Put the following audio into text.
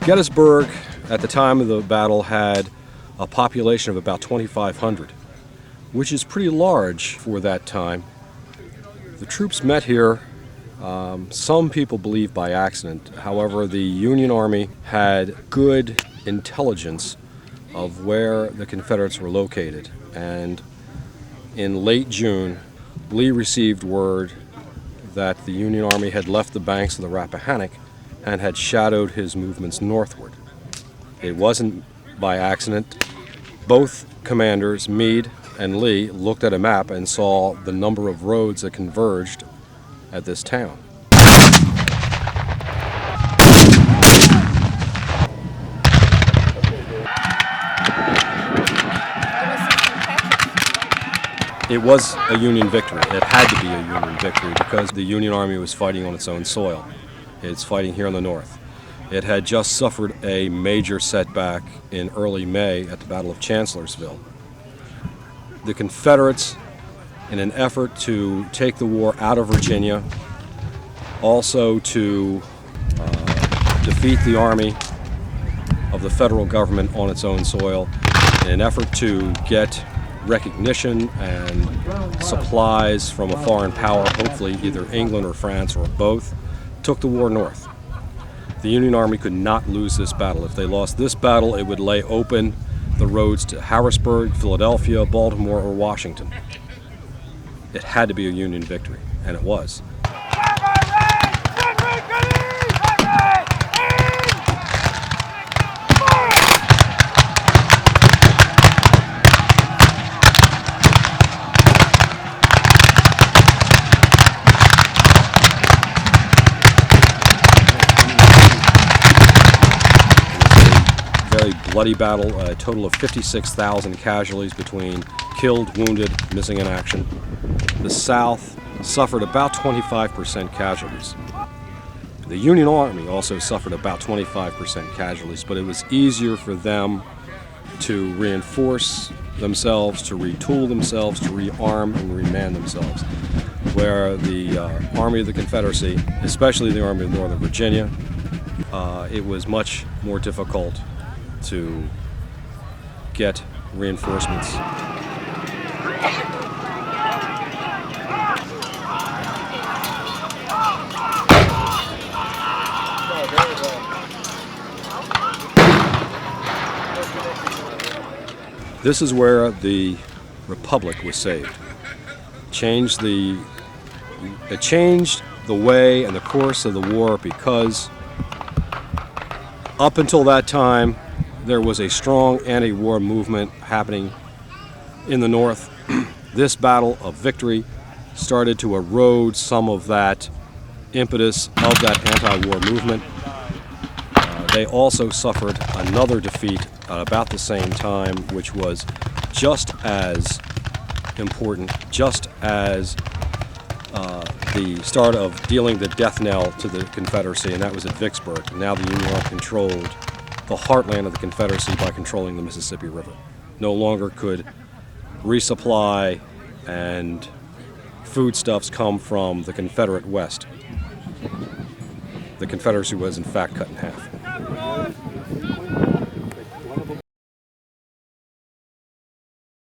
Gettysburg, at the time of the battle, had a population of about 2,500, which is pretty large for that time. The troops met here, some people believe by accident. However, the Union Army had good intelligence of where the Confederates were located, and in late June, Lee received word that the Union Army had left the banks of the Rappahannock and had shadowed his movements northward. It wasn't by accident. Both commanders, Meade and Lee, looked at a map and saw the number of roads that converged at this town. It was a Union victory. It had to be a Union victory because the Union Army was fighting on its own soil. It's fighting here in the north. It had just suffered a major setback in early May at the Battle of Chancellorsville. The Confederates, in an effort to take the war out of Virginia, also to defeat the army of the federal government on its own soil, in an effort to get recognition and supplies from a foreign power, hopefully either England or France or both, took the war north. The Union Army could not lose this battle. If they lost this battle, it would lay open the roads to Harrisburg, Philadelphia, Baltimore, or Washington. It had to be a Union victory, and it was. Bloody battle, a total of 56,000 casualties between killed, wounded, missing in action. The South suffered about 25% casualties. The Union Army also suffered about 25% casualties, but it was easier for them to reinforce themselves, to retool themselves, to rearm and reman themselves, where the Army of the Confederacy, especially the Army of Northern Virginia, it was much more difficult to get reinforcements. This is where the Republic was saved. It changed the way and the course of the war, because up until that time, there was a strong anti-war movement happening in the North. This battle of victory started to erode some of that impetus of that anti-war movement. They also suffered another defeat at about the same time, which was just as important, just as the start of dealing the death knell to the Confederacy, and that was at Vicksburg. Now the Union Army controlled the heartland of the Confederacy by controlling the Mississippi River. No longer could resupply and foodstuffs come from the Confederate West. The Confederacy was in fact cut in half.